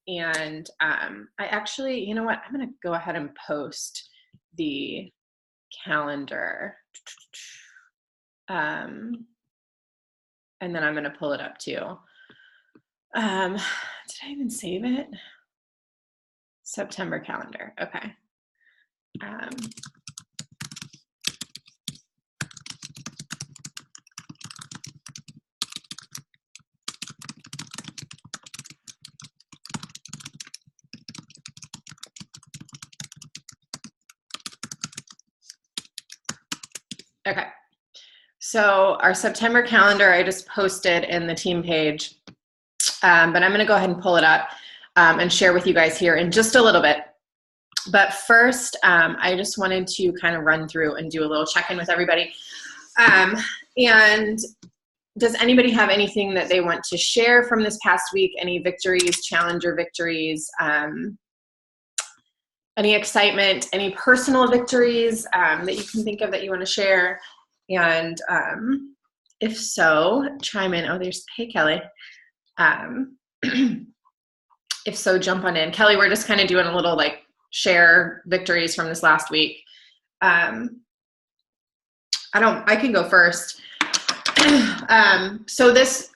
And I actually, you know what, I'm going to go ahead and post the calendar. And then I'm going to pull it up too. Did I even save it? September calendar. Okay. Okay. So our September calendar, I just posted in the team page, but I'm going to go ahead and pull it up and share with you guys here in just a little bit. But first, I just wanted to kind of run through and do a little check-in with everybody. And does anybody have anything that they want to share from this past week? Any victories, challenger victories, any excitement, any personal victories that you can think of that you want to share? And if so, chime in. Oh, there's, hey, Kelly. If so, jump on in. Kelly, we're just kind of doing a little like share victories from this last week. I can go first. So this,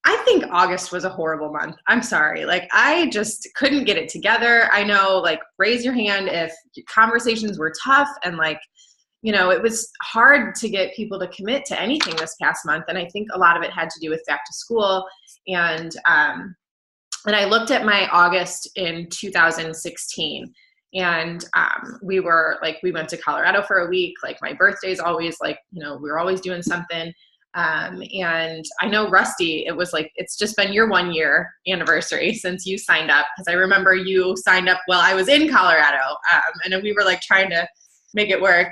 I think August was a horrible month. I'm sorry. Like, I just couldn't get it together. I know, like, raise your hand if conversations were tough and, like, you know, it was hard to get people to commit to anything this past month. And I think a lot of it had to do with back to school. And I looked at my August in 2016, and we went to Colorado for a week. Like, my birthday's always, like, you know, we were always doing something. And I know, Rusty, it was like, it's just been your 1 year anniversary since you signed up. Cause I remember you signed up while I was in Colorado. And we were like trying to make it work.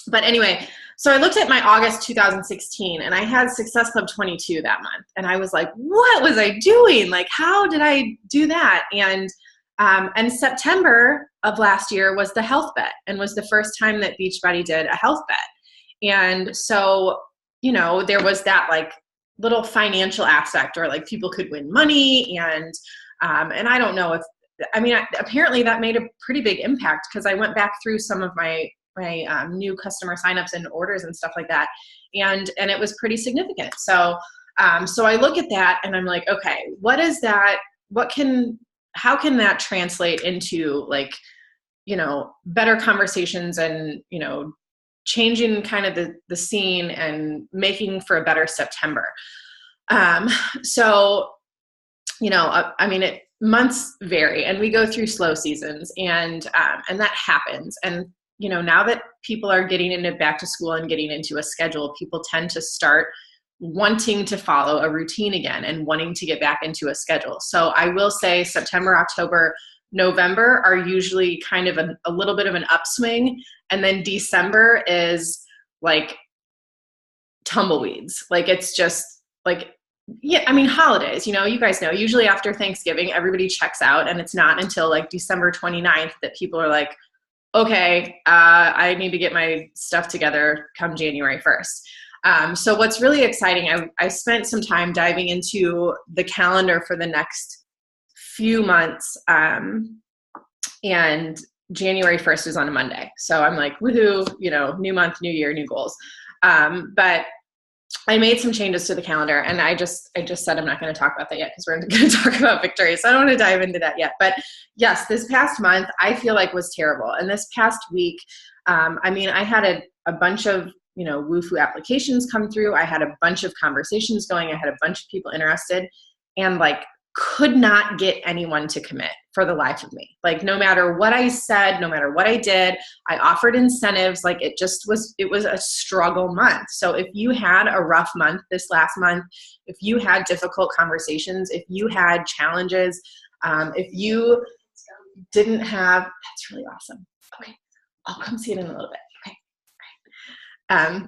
But anyway, so I looked at my August 2016, and I had Success Club 22 that month. And I was like, what was I doing? Like, how did I do that? And September of last year was the health bet, and was the first time that Beachbody did a health bet. And so, you know, there was that like little financial aspect, or like people could win money. And I don't know if, I mean, apparently that made a pretty big impact, because I went back through some of my new customer signups and orders and stuff like that. And it was pretty significant. So I look at that and I'm like, okay, what is that? How can that translate into, like, you know, better conversations and, you know, changing kind of the scene and making for a better September. So, you know, I mean, months vary, and we go through slow seasons, and that happens. And, you know, now that people are getting into back to school and getting into a schedule, people tend to start wanting to follow a routine again and wanting to get back into a schedule. So I will say September, October, November are usually kind of a little bit of an upswing. And then December is like tumbleweeds. Like, it's just like, yeah, I mean, holidays, you know, you guys know, usually after Thanksgiving, everybody checks out, and it's not until like December 29th that people are like, okay, I need to get my stuff together come January 1st. So what's really exciting, I spent some time diving into the calendar for the next few months, and January 1st is on a Monday. So I'm like, woohoo, you know, new month, new year, new goals. But I made some changes to the calendar, and I just said I'm not going to talk about that yet, because we're going to talk about victory. So I don't want to dive into that yet. But yes, this past month I feel like was terrible. And this past week, I mean, I had a bunch of, you know, Woofu applications come through. I had a bunch of conversations going. I had a bunch of people interested, and like could not get anyone to commit for the life of me. Like, no matter what I said, no matter what I did, I offered incentives. Like, it was a struggle month. So if you had a rough month this last month, if you had difficult conversations, if you had challenges, if you didn't have, that's really awesome. Okay. I'll come see it in a little bit. Okay.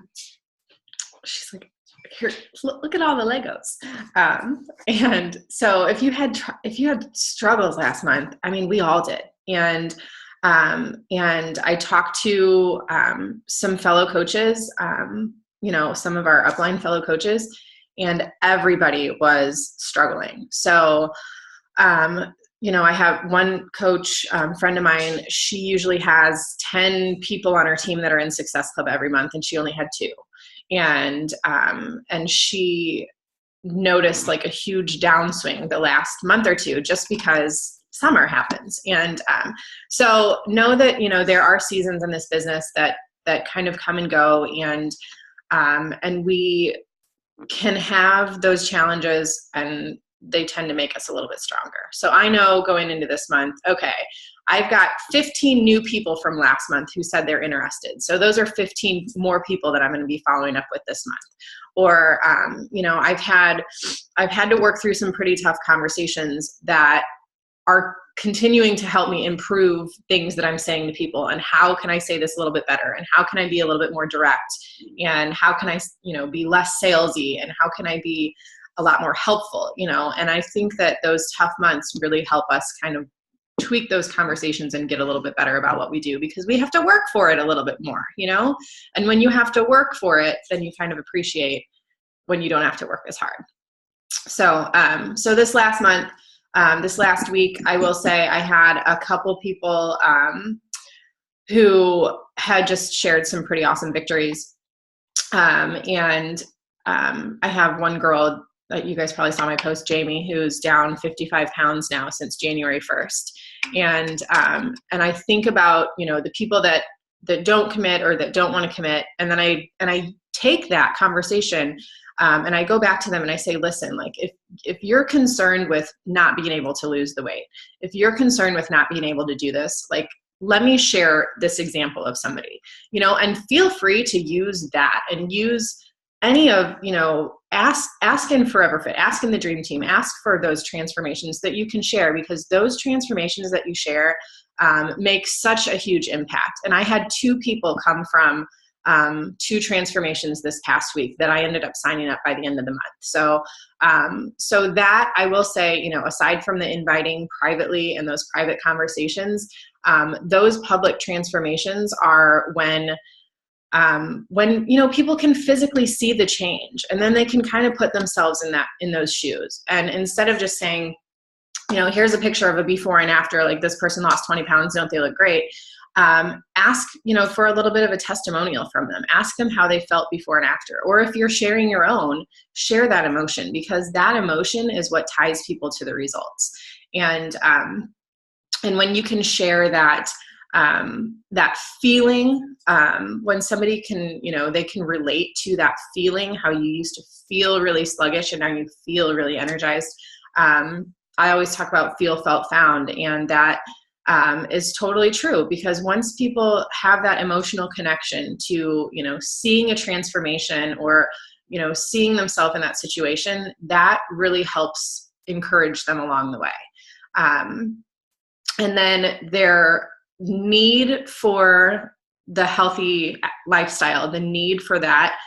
She's like, here, look at all the Legos. And so if you had struggles last month, I mean, we all did. And I talked to some fellow coaches, you know, some of our upline fellow coaches, and everybody was struggling. So, I have one coach, friend of mine, she usually has 10 people on her team that are in Success Club every month, and she only had 2. And she noticed like a huge downswing the last month or 2 just because summer happens. And so know that, there are seasons in this business that kind of come and go, and we can have those challenges, and they tend to make us a little bit stronger. So I know going into this month, okay, I've got 15 new people from last month who said they're interested. So those are 15 more people that I'm going to be following up with this month. Or, I've had to work through some pretty tough conversations that are continuing to help me improve things that I'm saying to people, and how can I say this a little bit better, and how can I be a little bit more direct, and how can I, be less salesy, and how can I be a lot more helpful, and I think that those tough months really help us kind of tweak those conversations and get a little bit better about what we do, because we have to work for it a little bit more, and when you have to work for it, then you kind of appreciate when you don't have to work as hard. So, this last month, this last week, I will say I had a couple people who had just shared some pretty awesome victories. I have one girl that you guys probably saw my post, Jamie, who's down 55 pounds now since January 1st. And I think about, the people that don't commit or that don't want to commit. And then I take that conversation and I go back to them and I say, listen, like if you're concerned with not being able to lose the weight, if you're concerned with not being able to do this, like, let me share this example of somebody, and feel free to use that and use any of, ask in Forever Fit, ask in the Dream Team, ask for those transformations that you can share, because those transformations that you share make such a huge impact. And I had 2 people come from 2 transformations this past week that I ended up signing up by the end of the month. So, so that I will say, aside from the inviting privately and those private conversations, those public transformations are when people can physically see the change, and then they can kind of put themselves in those shoes. And instead of just saying, here's a picture of a before and after, like this person lost 20 pounds, don't they look great? Ask, for a little bit of a testimonial from them. Ask them how they felt before and after. Or if you're sharing your own, share that emotion, because that emotion is what ties people to the results. And when you can share that, that feeling, when somebody can, they can relate to that feeling, how you used to feel really sluggish and now you feel really energized. I always talk about feel, felt, found, and that is totally true, because once people have that emotional connection to, seeing a transformation or, seeing themselves in that situation, that really helps encourage them along the way. And then their need for the healthy lifestyle, the need for that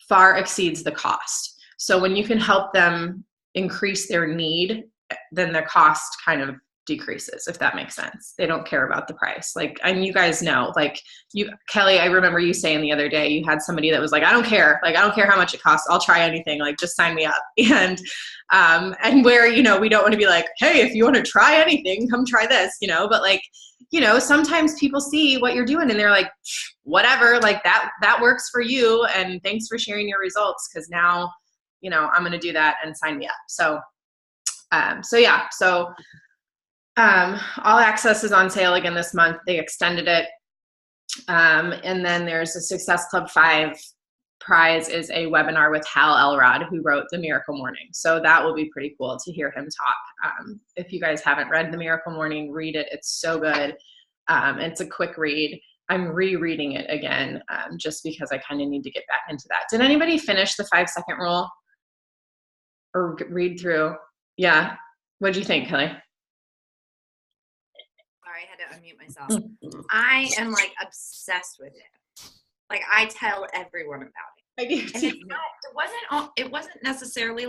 far exceeds the cost. So when you can help them increase their need, then the cost kind of decreases, if that makes sense. They don't care about the price. And you guys know, Kelly, I remember you saying the other day, you had somebody that was like, I don't care how much it costs. I'll try anything. Just sign me up. And where, we don't want to be like, hey, if you want to try anything, come try this, but sometimes people see what you're doing and they're like, whatever, that works for you. And thanks for sharing your results. 'Cause now, I'm going to do that and sign me up. So yeah. All Access is on sale again this month. They extended it. And then there's a Success Club 5 prize is a webinar with Hal Elrod, who wrote The Miracle Morning. So that will be pretty cool to hear him talk. If you guys haven't read The Miracle Morning, read it. It's so good. It's a quick read. I'm rereading it again just because I kind of need to get back into that. Did anybody finish the 5-second rule or read through? Yeah. What'd you think, Kelly? Sorry, I had to unmute myself. I am obsessed with it. I tell everyone about it. I do too. And it wasn't necessarily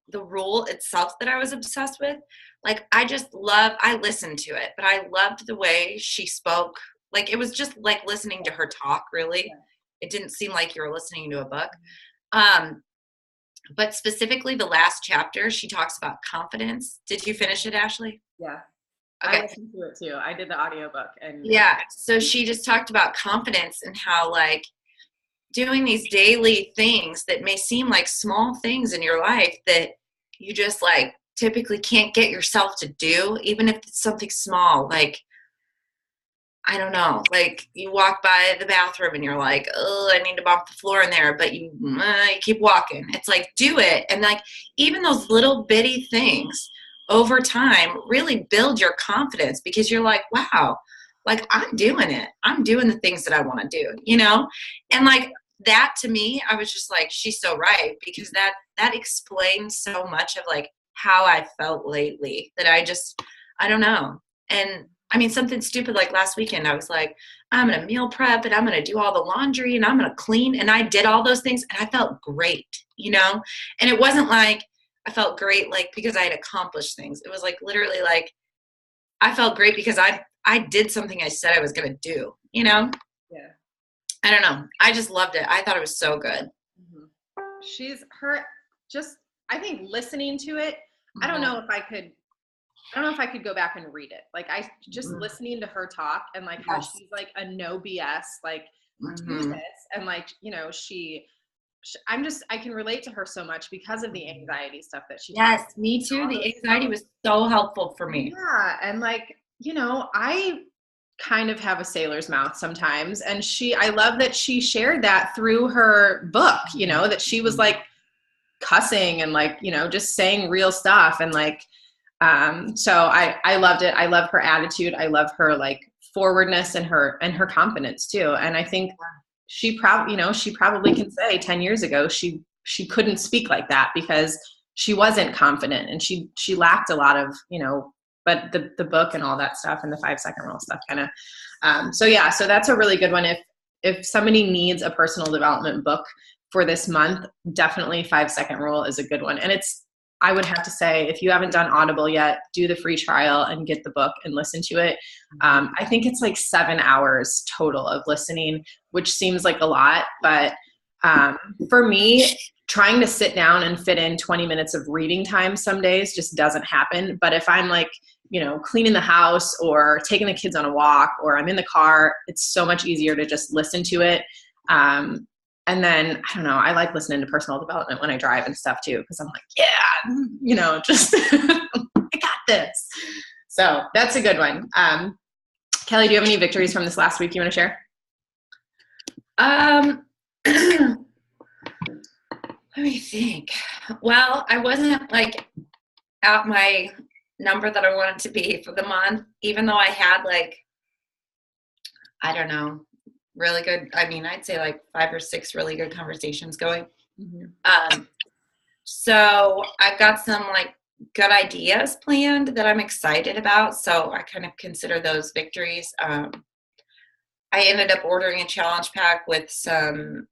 the rule itself that I was obsessed with. I listened to it, but I loved the way she spoke. It was just listening to her talk, really. Yeah. It didn't seem like you were listening to a book. But specifically the last chapter, she talks about confidence. Did you finish it, Ashley? Yeah. I Okay. listened to it too. I did the audiobook and Yeah. So she just talked about confidence and how like doing these daily things that may seem like small things in your life that you just like typically can't get yourself to do, even if it's something small, like I don't know, like you walk by the bathroom and you're like, oh, I need to mop the floor in there, but you keep walking. It's like, do it. And like, even those little bitty things over time really build your confidence because you're like, wow, like I'm doing it. I'm doing the things that I want to do, you know? And like that to me, I was just like, she's so right because that explains so much of like how I felt lately that I don't know. And I mean, something stupid like last weekend, I was like, I'm going to meal prep and I'm going to do all the laundry and I'm going to clean. And I did all those things and I felt great, you know? And it wasn't like I felt great, like because I had accomplished things. It was like literally like I felt great because I did something I said I was going to do, you know? yeah. I don't know. I just loved it. I thought it was so good. Mm-hmm. I think listening to it, I don't know if I could go back and read it. Like I just listening to her talk and like how Yes. she's like a no BS, like do this. And like, you know, I can relate to her so much because of the anxiety stuff that she talks Yes, me too. about. The anxiety was so helpful for me. Yeah. And like, you know, I kind of have a sailor's mouth sometimes. And I love that she shared that through her book, you know, that she was like cussing and like, you know, just saying real stuff. And like, so I loved it. I love her attitude. I love her like forwardness and her confidence too. And I think she probably can say 10 years ago, she couldn't speak like that because she wasn't confident and she lacked a lot of, you know, but the book and all that stuff and the 5-second rule stuff kind of, so yeah, so that's a really good one. If somebody needs a personal development book for this month, definitely 5-second rule is a good one. And I would have to say, if you haven't done Audible yet, do the free trial and get the book and listen to it. I think it's like 7 hours total of listening, which seems like a lot. But for me, trying to sit down and fit in 20 minutes of reading time some days just doesn't happen. But if I'm like, you know, cleaning the house or taking the kids on a walk or I'm in the car, it's so much easier to just listen to it. And then, I don't know, I like listening to personal development when I drive and stuff too, because I'm like, yeah, you know, just, I got this. So that's a good one. Kelly, do you have any victories from this last week you want to share? Let me think. Well, I wasn't like at my number that I wanted to be for the month, even though I had like, I don't know, really good, I mean, I'd say like 5 or 6 really good conversations going. Mm-hmm. So I've got some like good ideas planned that I'm excited about. So I kind of consider those victories. I ended up ordering a challenge pack with some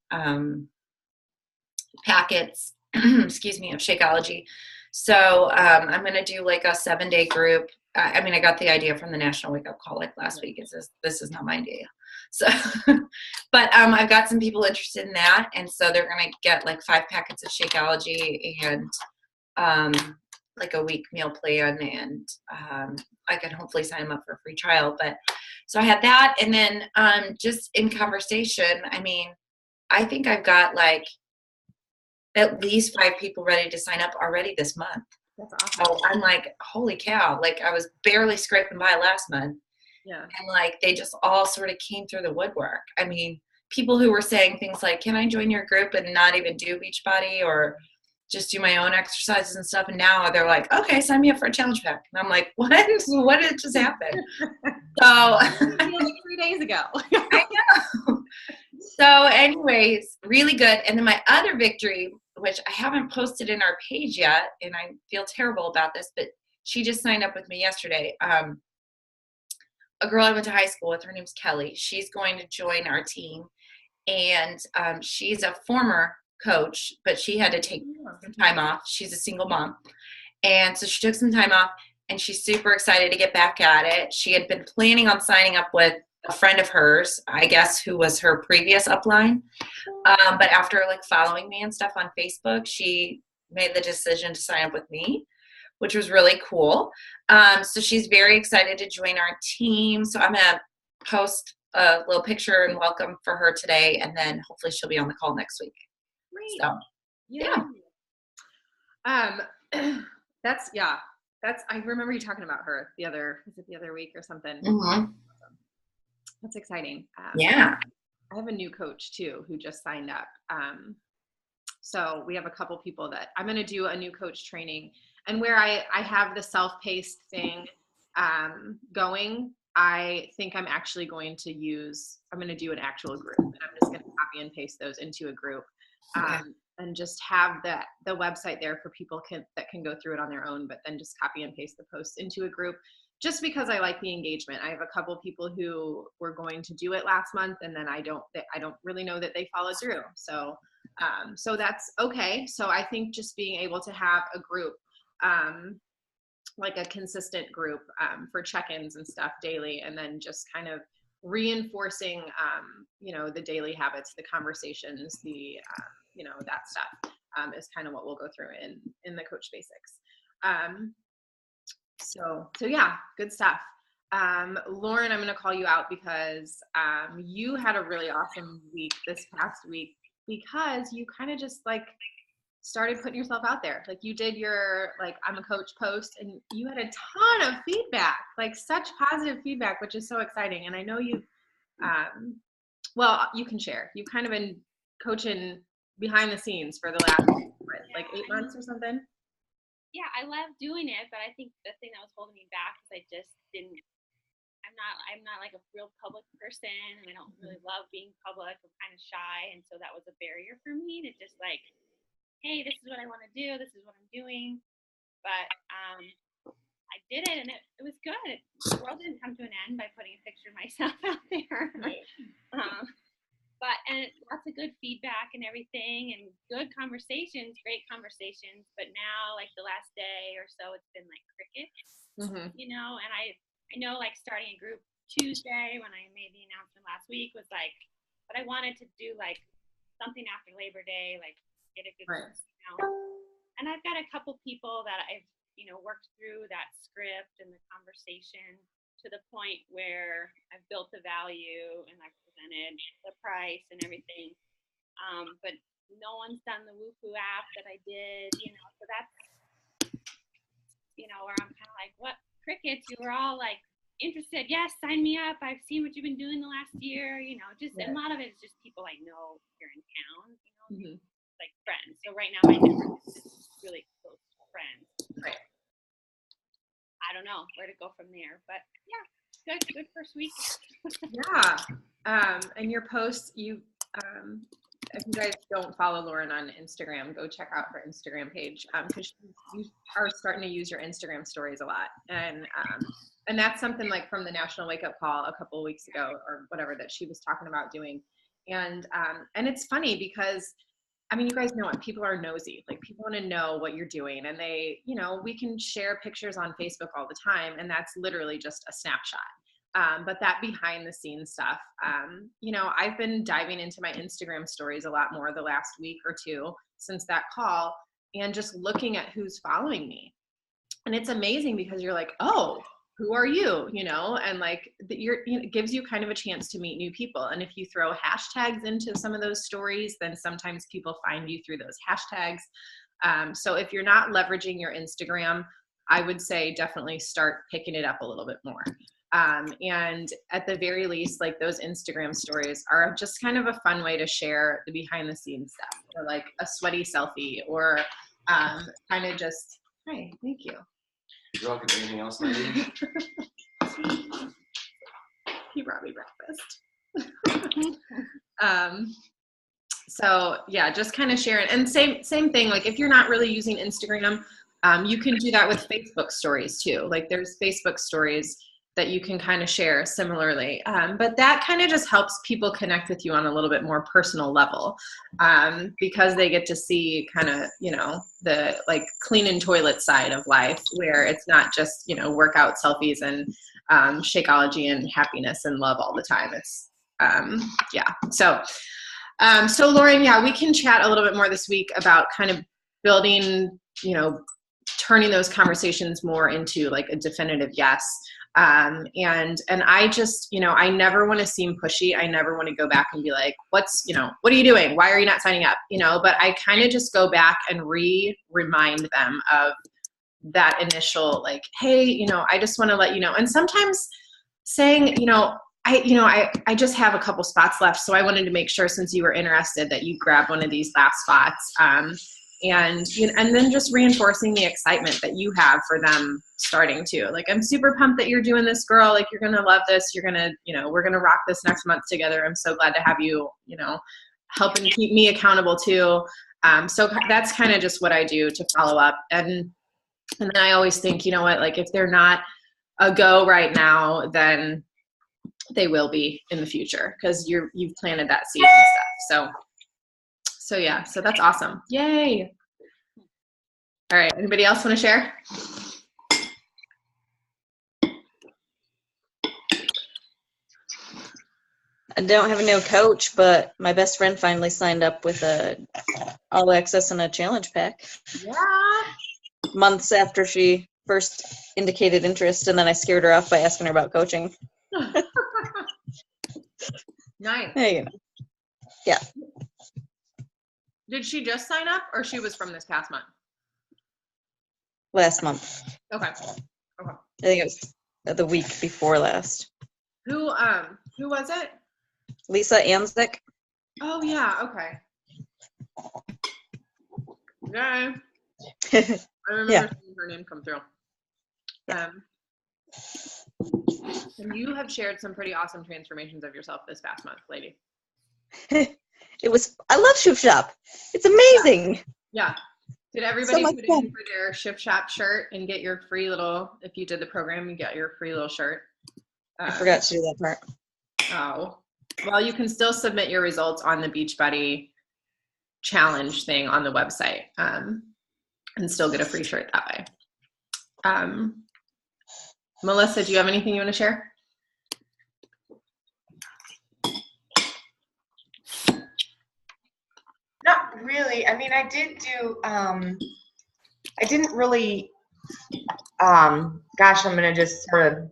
packets, excuse me, of Shakeology. So I'm going to do like a 7-day group. I mean, I got the idea from the National Wake Up Call like last week. This is not my idea. So, but I've got some people interested in that. And so they're going to get like 5 packets of Shakeology and like a week meal plan. And I can hopefully sign them up for a free trial. But so I had that. And then just in conversation, I mean, I think I've got like at least 5 people ready to sign up already this month. That's awesome. So I'm like, holy cow. Like I was barely scraping by last month. Yeah. And like they just all sort of came through the woodwork. I mean, people who were saying things like, can I join your group and not even do Beachbody or just do my own exercises and stuff? And now they're like, okay, sign me up for a challenge pack. And I'm like, what did just happen? So 3 days ago. I know. So anyways, really good. And then my other victory, which I haven't posted in our page yet, and I feel terrible about this, but she just signed up with me yesterday. A girl I went to high school with, her name's Kelly. She's going to join our team. And she's a former coach, but she had to take some time off. She's a single mom. And so she took some time off, and she's super excited to get back at it. She had been planning on signing up with a friend of hers, I guess, who was her previous upline. But after like following me and stuff on Facebook, she made the decision to sign up with me, which was really cool. So she's very excited to join our team. So I'm going to post a little picture and welcome for her today, and then hopefully she'll be on the call next week. Great. So, yeah. I remember you talking about her the other week or something. Mm-hmm. That's exciting. Yeah. I have a new coach too who just signed up. So we have a couple people that I'm going to do a new coach training, and where I have the self-paced thing going, I think I'm actually going to do an actual group, and I'm just going to copy and paste those into a group. Okay. And just have the website there for people that can go through it on their own, but then just copy and paste the posts into a group, just because I like the engagement. I have a couple people who were going to do it last month, and then I don't really know that they followed through. So that's okay. So I think just being able to have a group, like a consistent group for check-ins and stuff daily, and then just kind of reinforcing, the daily habits, the conversations, that stuff is kind of what we'll go through in the Coach Basics. So yeah, good stuff. Lauren, I'm going to call you out because you had a really awesome week this past week, because you kind of just like started putting yourself out there. Like you did your I'm a coach post, and you had a ton of feedback, like such positive feedback, which is so exciting. And I know you, you can share. You've kind of been coaching behind the scenes for the last 8 months or something. Yeah, I love doing it, but I think the thing that was holding me back is I just didn't. I'm not like a real public person, and I don't really love being public. I'm kind of shy, and so that was a barrier for me to just like, hey, this is what I want to do. This is what I'm doing. But I did it, and it was good. The world didn't come to an end by putting a picture of myself out there. And lots of good feedback and everything, and good conversations, great conversations. But now, like the last day or so, it's been like crickets, And I know like starting a group Tuesday when I made the announcement last week was like, but I wanted to do like something after Labor Day, like get a good, And I've got a couple people that I've, worked through that script and the conversation to the point where I've built the value and I've presented the price and everything. But no one's done the Woohoo app that I did, so that's, where I'm kind of like, what, crickets? You were all like interested. Yes, sign me up. I've seen what you've been doing the last year, and a lot of it is just people I know here in town, like friends. So right now my network is really close friends. Right. I don't know where to go from there, but yeah, good first week. Yeah. And your posts, if you guys don't follow Lauren on Instagram, go check out her Instagram page, because you are starting to use your Instagram stories a lot. And that's something like from the National Wake Up Call a couple of weeks ago or whatever that she was talking about doing. And it's funny because, you guys know it. People are nosy. Like people want to know what you're doing, and they, we can share pictures on Facebook all the time, and that's literally just a snapshot. But that behind the scenes stuff, I've been diving into my Instagram stories a lot more the last week or two since that call, and just looking at who's following me. And it's amazing because you're like, oh, who are you? And like it gives you kind of a chance to meet new people. And if you throw hashtags into some of those stories, then sometimes people find you through those hashtags. So if you're not leveraging your Instagram, I would say definitely start picking it up a little bit more. And at the very least, like those Instagram stories are just kind of a fun way to share the behind the scenes stuff, or like a sweaty selfie, or kind of just, hi, thank you. You're welcome. Anything else, lady? He brought me breakfast. So yeah, just kind of sharing. And same thing, like if you're not really using Instagram, you can do that with Facebook stories too. Like there's Facebook stories that you can kind of share similarly. But that kind of just helps people connect with you on a little bit more personal level, because they get to see kind of, the like cleaning toilet side of life, where it's not just, workout selfies and Shakeology and happiness and love all the time. It's, So Lauren, we can chat a little bit more this week about kind of building, turning those conversations more into like a definitive yes. And I just, I never want to seem pushy. I never want to go back and be like, what are you doing? Why are you not signing up? But I kind of just go back and remind them of that initial, like, hey, I just want to let you know. And sometimes saying, I just have a couple spots left. So I wanted to make sure, since you were interested, that you grab one of these last spots. And then just reinforcing the excitement that you have for them starting to, like, I'm super pumped that you're doing this, girl. Like, you're going to love this. You're going to, we're going to rock this next month together. I'm so glad to have you, helping keep me accountable too. So that's kind of just what I do to follow up. And then I always think, like, if they're not a go right now, then they will be in the future, because you've planted that seed and stuff. So yeah, so that's awesome. Yay. All right. Anybody else want to share? I don't have a new coach, but my best friend finally signed up with a all access and a challenge pack. Yeah. Months after she first indicated interest, and then I scared her off by asking her about coaching. Nice. Hey, yeah. Did she just sign up, or she was from this past month? Last month. Okay. I think it was the week before last. Who was it? Lisa Anzik. Oh yeah. Okay. Yeah. I remember seeing her name come through. And you have shared some pretty awesome transformations of yourself this past month, lady. I love Shift Shop. It's amazing. Yeah. Did everybody So put in for their Shift Shop shirt and get your free little, if you did the program, you get your free little shirt? I forgot to do that part. Oh. Well, you can still submit your results on the Beachbody challenge thing on the website, and still get a free shirt that way. Melissa, do you have anything you want to share? Not really. I mean, I did do, I didn't really, gosh, I'm going to just sort of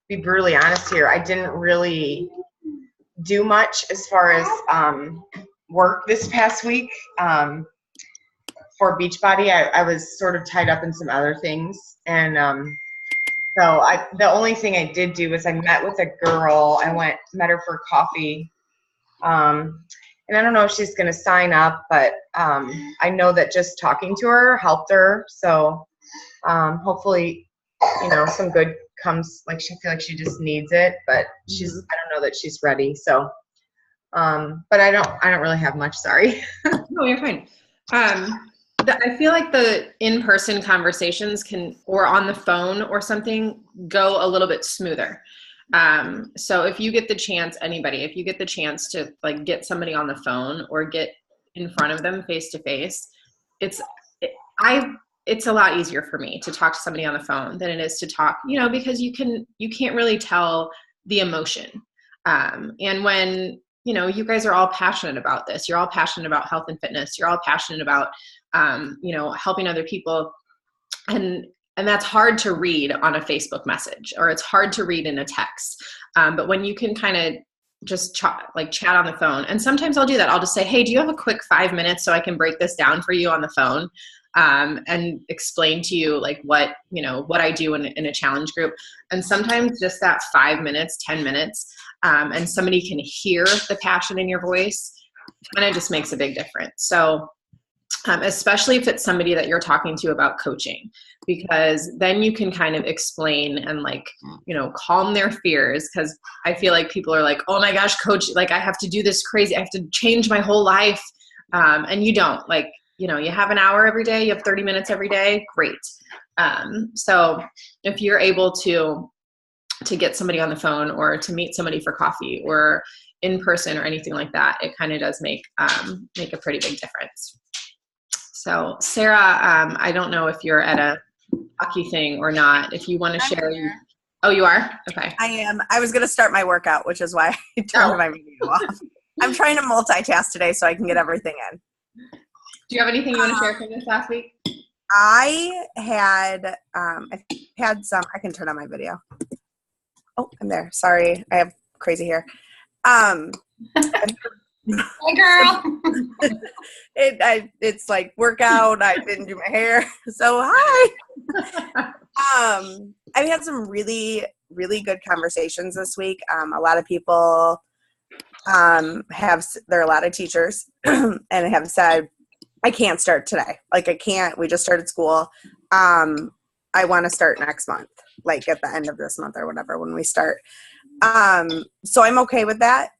be brutally honest here. I didn't really do much as far as work this past week for Beachbody. I was sort of tied up in some other things. And so the only thing I did do was I met with a girl. I met her for coffee. And I don't know if she's going to sign up, but I know that just talking to her helped her. So hopefully, some good comes. Like, she feel like she just needs it, but I don't know that she's ready. So, but I don't really have much. Sorry. No, you're fine. I feel like the in-person conversations or on the phone or something, go a little bit smoother. So if you get the chance, if you get the chance to, like, get somebody on the phone or get in front of them face to face, it's a lot easier for me to talk to somebody on the phone than it is to talk, because you can't really tell the emotion. And when, you guys are all passionate about this, you're all passionate about health and fitness, you're all passionate about, helping other people. And that's hard to read on a Facebook message, or it's hard to read in a text. But when you can kind of just chat on the phone, and sometimes I'll do that. I'll just say, hey, do you have a quick 5 minutes so I can break this down for you on the phone, and explain to you, like, what I do in a challenge group. And sometimes just that 5 minutes, 10 minutes, and somebody can hear the passion in your voice, kind of just makes a big difference. So especially if it's somebody that you're talking to about coaching, because then you can kind of explain and, like, calm their fears. Because I feel like people are like, oh my gosh, coach, like, I have to do this crazy, I have to change my whole life. And you don't, like, you have an hour every day, you have 30 minutes every day, great. So if you're able to get somebody on the phone, or to meet somebody for coffee or in person or anything like that, it kind of does make a pretty big difference. So Sarah, I don't know if you're at a hockey thing or not. If you want to share. Oh, you are? Okay. I am. I was going to start my workout, which is why I turned my video off. I'm trying to multitask today so I can get everything in. Do you have anything you want to share from this last week? I had some. I can turn on my video. Oh, I'm there. Sorry, I have crazy hair. Hey, girl. It's like workout. I didn't do my hair, so hi. I've had some really, really good conversations this week. A lot of people there are a lot of teachers and have said, I can't start today. Like I can't, we just started school. I want to start next month, like at the end of this month or whatever, when we start. So I'm okay with that.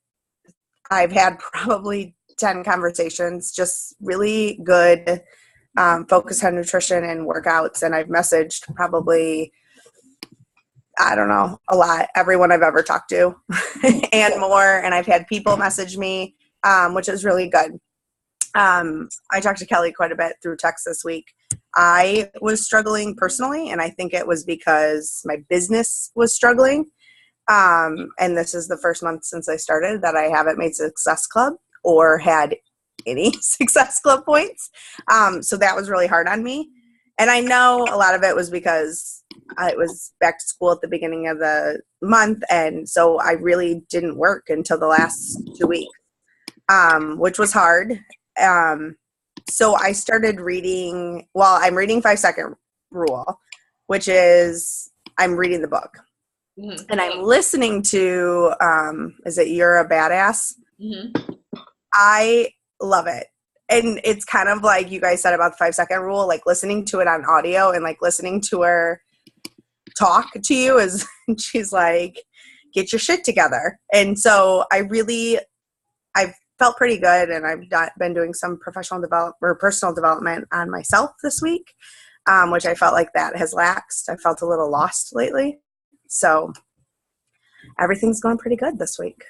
I've had probably 10 conversations, just really good, focus on nutrition and workouts. And I've messaged probably, I don't know, a lot, everyone I've ever talked to and more. And I've had people message me, which is really good. I talked to Kelly quite a bit through text this week. I was struggling personally, and I think it was because my business was struggling. And this is the first month since I started that I haven't made Success Club or had any Success Club points. So that was really hard on me. And I know a lot of it was because it was back to school at the beginning of the month. And so I really didn't work until the last 2 weeks, which was hard. So I started reading, I'm reading 5 Second Rule, which is, I'm reading the book. Mm-hmm. And I'm listening to, is it You're a Badass? Mm-hmm. I love it. And it's kind of like you guys said about the 5 Second Rule, like listening to it on audio and like listening to her talk to you is, she's like, get your shit together. And so I've felt pretty good, and I've been doing some professional development or personal development on myself this week, which I felt like that has laxed. I felt a little lost lately. So everything's going pretty good this week.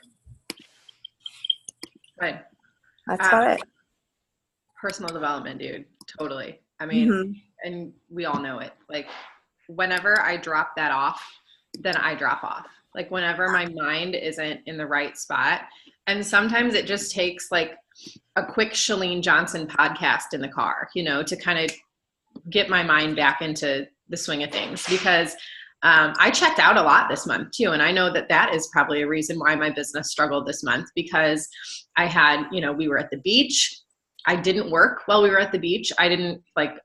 Right. That's about it. Personal development, dude. Totally. I mean, and we all know it. Like, whenever I drop that off, then I drop off. Like, whenever my mind isn't in the right spot. And sometimes it just takes like a quick Chalene Johnson podcast in the car, to kind of get my mind back into the swing of things, because I checked out a lot this month too. And I know that is probably a reason why my business struggled this month, because I had, we were at the beach. I didn't work while we were at the beach. I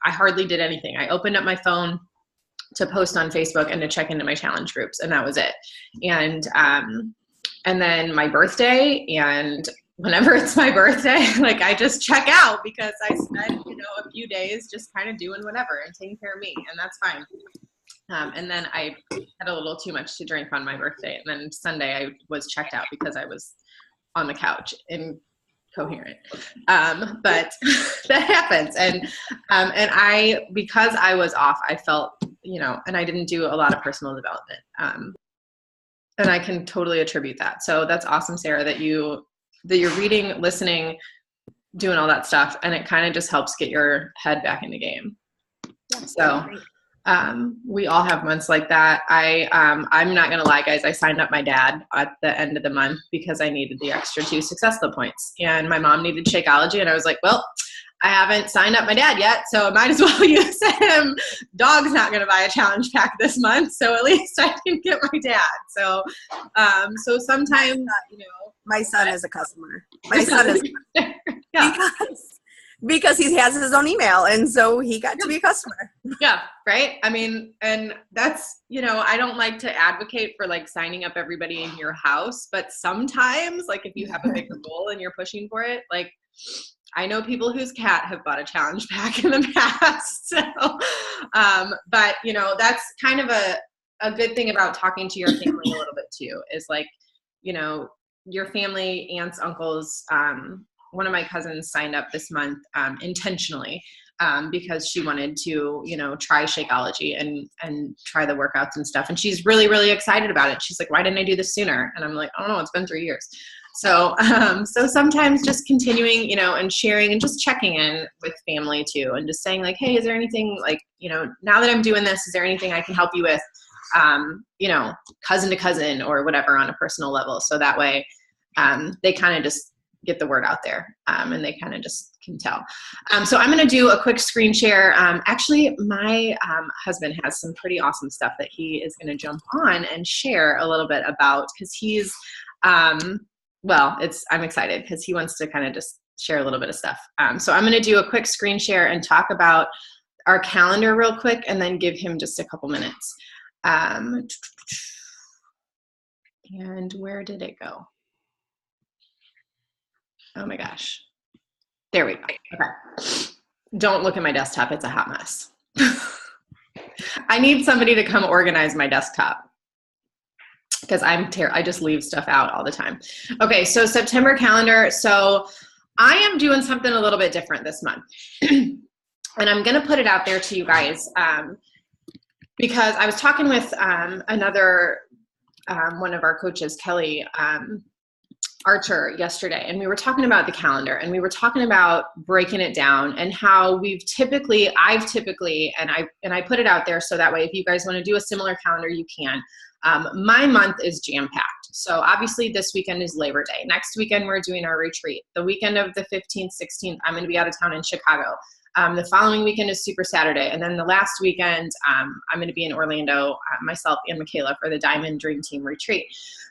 hardly did anything. I opened up my phone to post on Facebook and to check into my challenge groups, and that was it. And then my birthday, and whenever it's my birthday, like I just check out because I spent, a few days just kind of doing whatever and taking care of me, and that's fine. And then I had a little too much to drink on my birthday, and then Sunday I was checked out because I was on the couch incoherent. But that happens, and because I was off, I felt, and I didn't do a lot of personal development. And I can totally attribute that. So that's awesome, Sarah, that you're reading, listening, doing all that stuff, and it kind of just helps get your head back in the game. Yeah, so we all have months like that. I'm not gonna lie, guys. I signed up my dad at the end of the month because I needed the extra 2 Success Club points, and my mom needed Shakeology, and I was like, well, I haven't signed up my dad yet, so I might as well use him. Dog's not going to buy a challenge pack this month, so at least I can get my dad. So, so sometimes, my son is a customer. My son is yeah. because he has his own email, and so he got to be a customer. Yeah, right? I mean, and that's, I don't like to advocate for like signing up everybody in your house, but sometimes, like if you have a bigger goal and you're pushing for it, like I know people whose cat have bought a challenge pack in the past. So, but that's kind of a good thing about talking to your family a little bit too, is like, your family, aunts, uncles. One of my cousins signed up this month intentionally because she wanted to, try Shakeology and try the workouts and stuff. And she's really, really excited about it. She's like, why didn't I do this sooner? And I'm like, I don't know, it's been 3 years. So, so sometimes just continuing, and sharing and just checking in with family too, and just saying like, hey, is there anything like, now that I'm doing this, is there anything I can help you with, cousin to cousin or whatever on a personal level. So that way, they kind of just get the word out there, and they kind of just can tell. So I'm going to do a quick screen share. Actually, my husband has some pretty awesome stuff that he is going to jump on and share a little bit about, because he's, I'm excited because he wants to kind of just share a little bit of stuff. So I'm going to do a quick screen share and talk about our calendar real quick, and then give him just a couple minutes. And where did it go? Oh my gosh. There we go. Okay. Don't look at my desktop. It's a hot mess. I need somebody to come organize my desktop, because I just leave stuff out all the time. Okay, so September calendar. So I am doing something a little bit different this month. And I'm going to put it out there to you guys, because I was talking with another one of our coaches, Kelly Archer, yesterday, and we were talking about the calendar, and we were talking about breaking it down, and how I've typically, and I put it out there so that way if you guys want to do a similar calendar, you can. My month is jam-packed. So obviously this weekend is Labor Day. Next weekend we're doing our retreat. The weekend of the 15th, 16th, I'm going to be out of town in Chicago. The following weekend is Super Saturday. And then the last weekend, I'm going to be in Orlando, myself and Michaela, for the Diamond Dream Team retreat.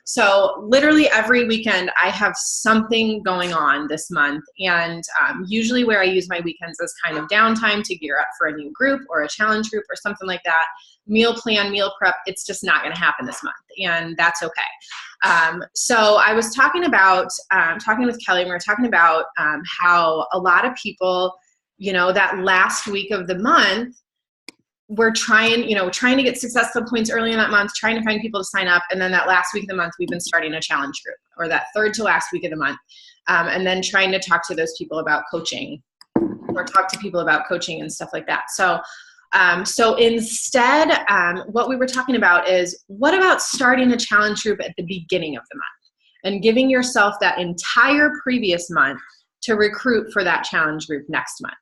So literally every weekend I have something going on this month. And usually where I use my weekends as kind of downtime to gear up for a new group or a challenge group or something like that, meal plan, meal prep, it's just not going to happen this month. And that's okay. So I was talking with Kelly, and we were talking about how a lot of people, that last week of the month, we're trying to get successful points early in that month, trying to find people to sign up. And then that last week of the month, we've been starting a challenge group, or that third to last week of the month. And then trying to talk to those people about coaching, or talk to people about coaching and stuff like that. So instead, what we were talking about is, what about starting a challenge group at the beginning of the month and giving yourself that entire previous month to recruit for that challenge group next month?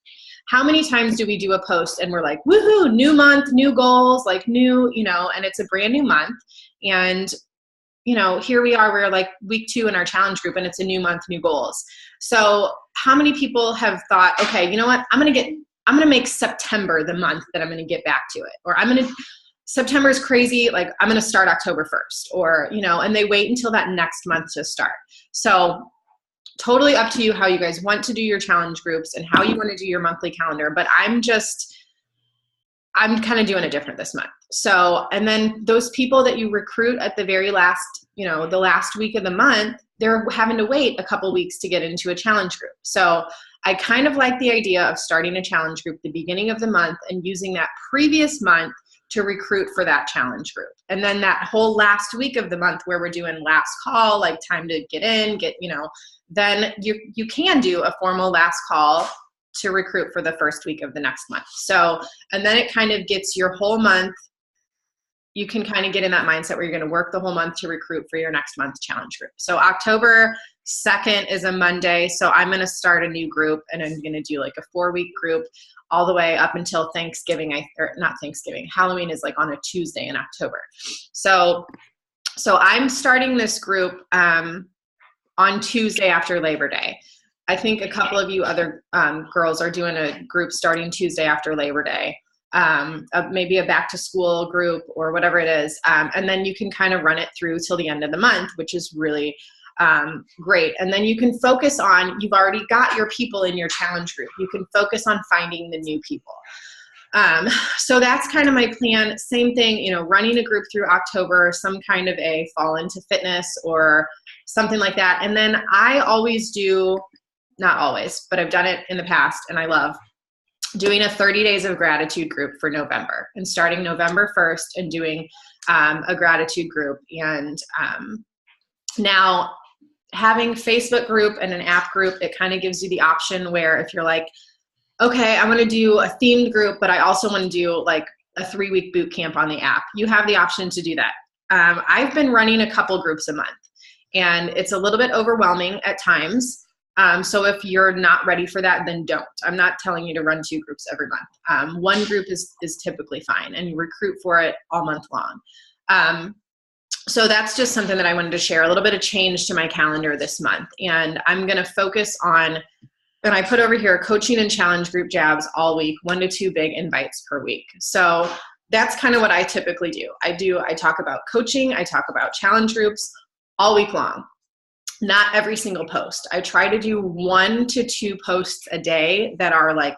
How many times do we do a post and we're like, woohoo, new month, new goals, like new, and it's a brand new month. And, here we are, we're like week 2 in our challenge group, and it's a new month, new goals. So how many people have thought, okay, you know what, I'm going to make September the month that I'm going to get back to it. Or September is crazy, like I'm going to start October 1st, or, and they wait until that next month to start. So totally up to you how you guys want to do your challenge groups and how you want to do your monthly calendar. But I'm kind of doing it different this month. So, and then those people that you recruit at the very last, the last week of the month, they're having to wait a couple weeks to get into a challenge group. So I kind of like the idea of starting a challenge group at the beginning of the month and using that previous month to recruit for that challenge group. And then that whole last week of the month where we're doing last call, like time to get in, then you can do a formal last call to recruit for the first week of the next month. So, and then it kind of gets your whole month. You can kind of get in that mindset where you're going to work the whole month to recruit for your next month challenge group. So October 2nd is a Monday. So I'm going to start a new group, and I'm going to do like a 4-week group all the way up until Thanksgiving. Not Thanksgiving. Halloween is like on a Tuesday in October. So I'm starting this group on Tuesday after Labor Day. I think a couple of you other girls are doing a group starting Tuesday after Labor Day, maybe a back to school group or whatever it is. And then you can kind of run it through till the end of the month, which is really great. And then you can focus on, you've already got your people in your challenge group. You can focus on finding the new people. So that's kind of my plan. Same thing, running a group through October, some kind of a fall into fitness or something like that. And then I always do, not always, but I've done it in the past, and I love doing a 30 days of gratitude group for November, and starting November 1st and doing a gratitude group. And now having Facebook group and an app group, it kind of gives you the option where if you're like, okay, I want to do a themed group, but I also want to do like a 3-week boot camp on the app. You have the option to do that. I've been running a couple groups a month, and it's a little bit overwhelming at times. So if you're not ready for that, then don't. I'm not telling you to run 2 groups every month. 1 group is typically fine, and you recruit for it all month long. So that's just something that I wanted to share, a little bit of change to my calendar this month. And I'm going to focus on and I put over here coaching and challenge group jabs all week, 1 to 2 big invites per week. So that's kind of what I typically do. I talk about coaching, I talk about challenge groups all week long. Not every single post. I try to do 1 to 2 posts a day that are like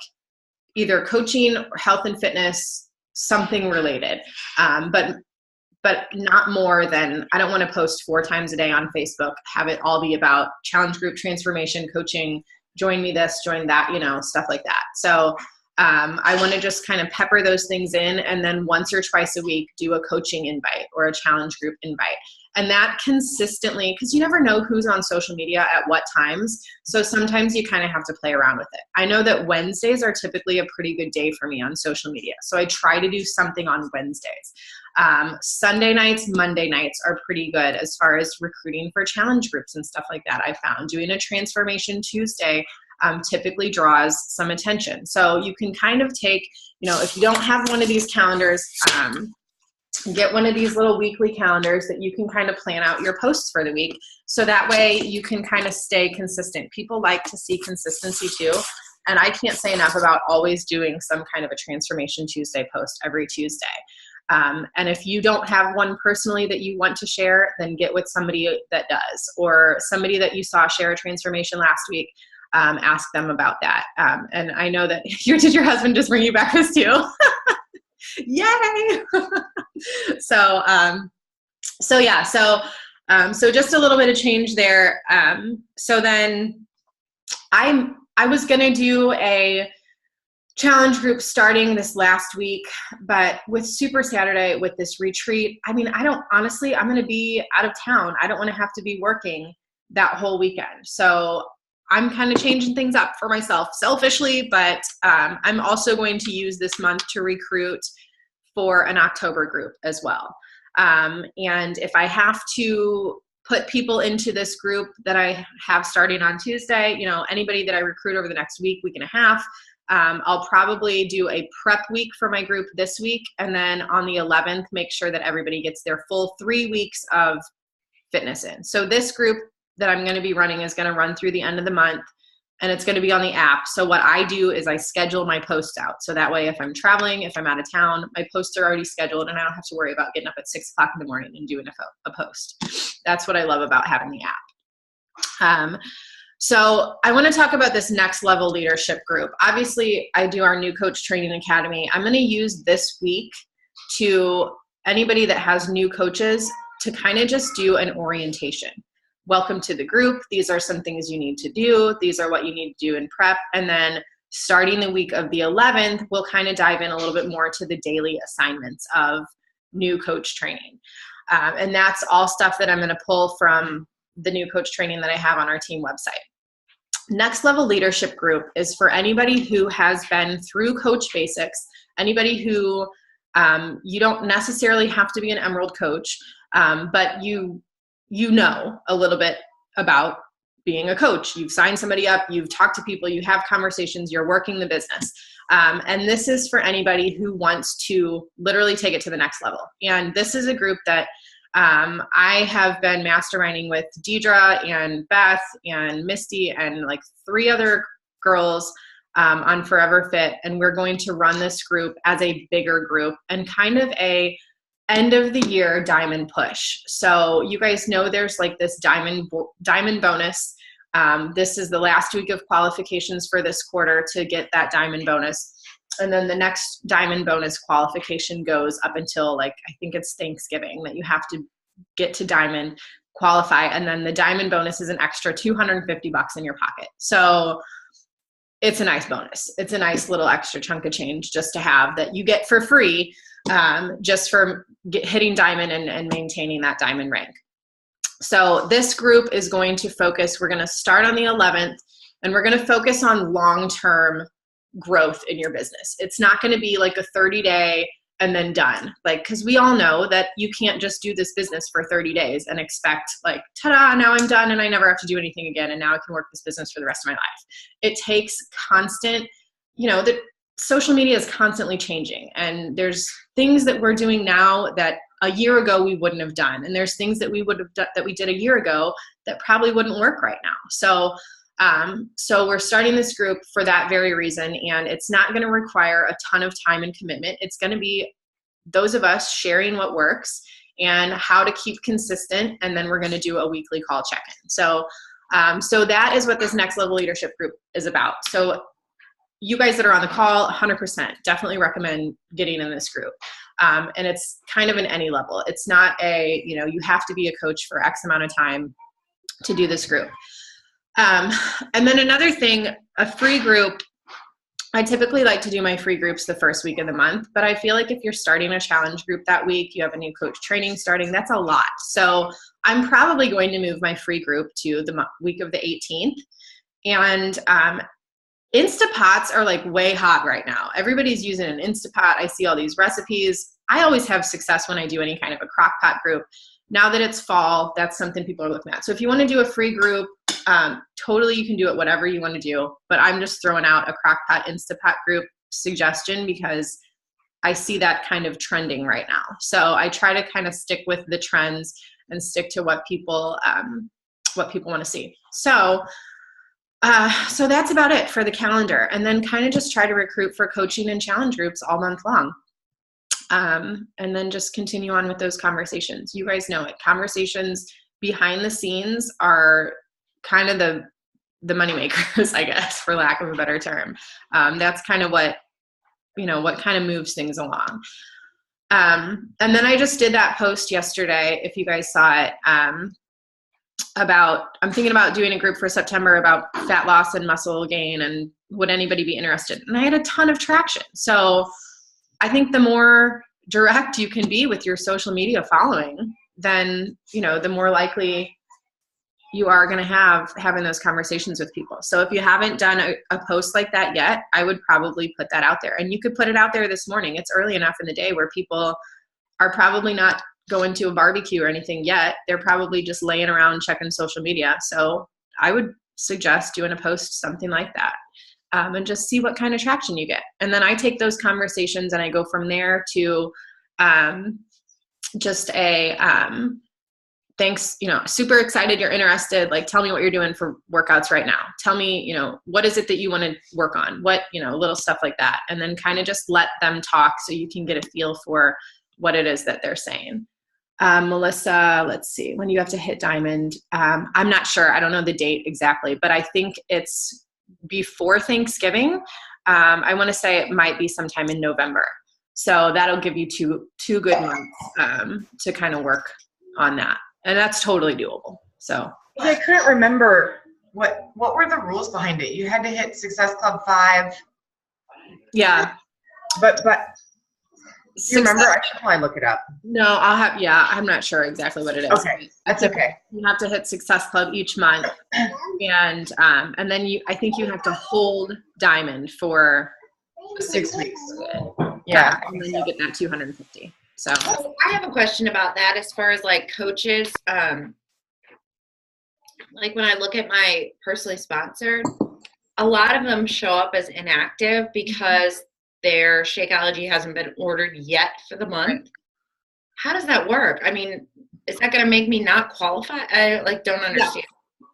either coaching or health and fitness, something related. But not more than, I don't want to post 4 times a day on Facebook, have it all be about challenge group transformation, coaching, join me this, join that, stuff like that. So I want to just kind of pepper those things in, and then once or twice a week, do a coaching invite or a challenge group invite. And that consistently, because you never know who's on social media at what times. So sometimes you kind of have to play around with it. I know that Wednesdays are typically a pretty good day for me on social media. So I try to do something on Wednesdays. Sunday nights, Monday nights are pretty good as far as recruiting for challenge groups and stuff like that. I found doing a Transformation Tuesday typically draws some attention. So you can kind of take, if you don't have one of these calendars, get one of these little weekly calendars that you can kind of plan out your posts for the week. So that way you can kind of stay consistent. People like to see consistency too. And I can't say enough about always doing some kind of a Transformation Tuesday post every Tuesday. And if you don't have one personally that you want to share, then get with somebody that does, or somebody that you saw share a transformation last week. Ask them about that. And I know that did your husband just bring you breakfast too? Yay! So just a little bit of change there. So then I was going to do a challenge group starting this last week, but with Super Saturday, with this retreat, I'm going to be out of town. I don't want to have to be working that whole weekend. So I'm kind of changing things up for myself selfishly, but I'm also going to use this month to recruit for an October group as well. And if I have to put people into this group that I have starting on Tuesday, anybody that I recruit over the next week and a half, I'll probably do a prep week for my group this week. And then on the 11th, make sure that everybody gets their full 3 weeks of fitness in. So this group that I'm going to be running is going to run through the end of the month, and it's going to be on the app. So what I do is I schedule my posts out. So that way, if I'm traveling, if I'm out of town, my posts are already scheduled and I don't have to worry about getting up at 6 o'clock in the morning and doing a post. That's what I love about having the app. So I want to talk about this next level leadership group. Obviously, I do our new coach training academy. I'm going to use this week to anybody that has new coaches to kind of just do an orientation. Welcome to the group. These are some things you need to do. These are what you need to do in prep. And then starting the week of the 11th, we'll kind of dive in a little bit more to the daily assignments of new coach training. And that's all stuff that I'm going to pull from the new coach training that I have on our team website. Next level leadership group is for anybody who has been through Coach Basics, anybody who you don't necessarily have to be an Emerald coach, but you know a little bit about being a coach. You've signed somebody up, you've talked to people, you have conversations, you're working the business. And this is for anybody who wants to literally take it to the next level. And this is a group that I have been masterminding with Deidre and Beth and Misty and like 3 other girls on Forever Fit. And we're going to run this group as a bigger group and kind of a end of the year diamond push. So you guys know there's like this diamond bonus. This is the last week of qualifications for this quarter to get that diamond bonus. And then the next diamond bonus qualification goes up until I think it's Thanksgiving that you have to get to diamond qualify. And then the diamond bonus is an extra $250 in your pocket. So it's a nice bonus. It's a nice little extra chunk of change just to have that you get for free, just for hitting diamond and maintaining that diamond rank. So this group is going to focus, we're going to start on the 11th, and we're going to focus on long-term growth in your business. It's not going to be like a 30-day and then done. Because we all know that you can't just do this business for 30 days and expect ta-da, now I'm done and I never have to do anything again and now I can work this business for the rest of my life. It takes constant, the social media is constantly changing, and there's things that we're doing now that a year ago we wouldn't have done. And there's things that we would have done that we did a year ago that probably wouldn't work right now. So So we're starting this group for that very reason, and it's not going to require a ton of time and commitment. It's going to be those of us sharing what works and how to keep consistent, and then we're going to do a weekly call check-in. So that is what this next level leadership group is about. So you guys that are on the call, 100% definitely recommend getting in this group. And it's kind of in any level. It's not you have to be a coach for X amount of time to do this group. And then another thing, a free group, I typically like to do my free groups the first week of the month, but I feel like if you're starting a challenge group that week, you have a new coach training starting, that's a lot. So I'm probably going to move my free group to the week of the 18th. And Instapots are like way hot right now. Everybody's using an Instapot. I see all these recipes. I always have success when I do any kind of a crock pot group. Now that it's fall, that's something people are looking at. So if you want to do a free group, totally you can do it whatever you want to do. But I'm just throwing out a crock pot Instapot group suggestion because I see that kind of trending right now. So I try to kind of stick with the trends and stick to what people want to see. So that's about it for the calendar. And then kind of just try to recruit for coaching and challenge groups all month long. And then just continue on with those conversations. You guys know it. Conversations behind the scenes are kind of the money makers, I guess, for lack of a better term. That's kind of what kind of moves things along. And then I just did that post yesterday, if you guys saw it, I'm thinking about doing a group for September about fat loss and muscle gain, and would anybody be interested? And I had a ton of traction. So I think the more direct you can be with your social media following, then, the more likely you are going to having those conversations with people. So if you haven't done a post like that yet, I would probably put that out there. And you could put it out there this morning. It's early enough in the day where people are probably not going to a barbecue or anything yet. They're probably just laying around checking social media. So I would suggest doing a post, something like that, and just see what kind of traction you get. And then I take those conversations and I go from there to just a thanks, super excited you're interested. Like, tell me what you're doing for workouts right now. Tell me, what is it that you want to work on? What, little stuff like that. And then kind of just let them talk so you can get a feel for what it is that they're saying. Melissa, let's see, when do you have to hit diamond? I'm not sure. I don't know the date exactly, but I think it's before Thanksgiving. I want to say it might be sometime in November. So that'll give you two good months to kind of work on that. And that's totally doable. So I couldn't remember what were the rules behind it. You had to hit Success Club 5. Yeah. But do you remember? I should probably look it up. No, I'm not sure exactly what it is. Okay, that's okay. You have to hit Success Club each month. And then I think you have to hold diamond for 6 weeks. Yeah. And then you get that 250. So I have a question about that as far as like coaches. Like when I look at my personally sponsored, a lot of them show up as inactive because their Shakeology hasn't been ordered yet for the month. Right. How does that work? I mean, is that going to make me not qualify? I don't understand.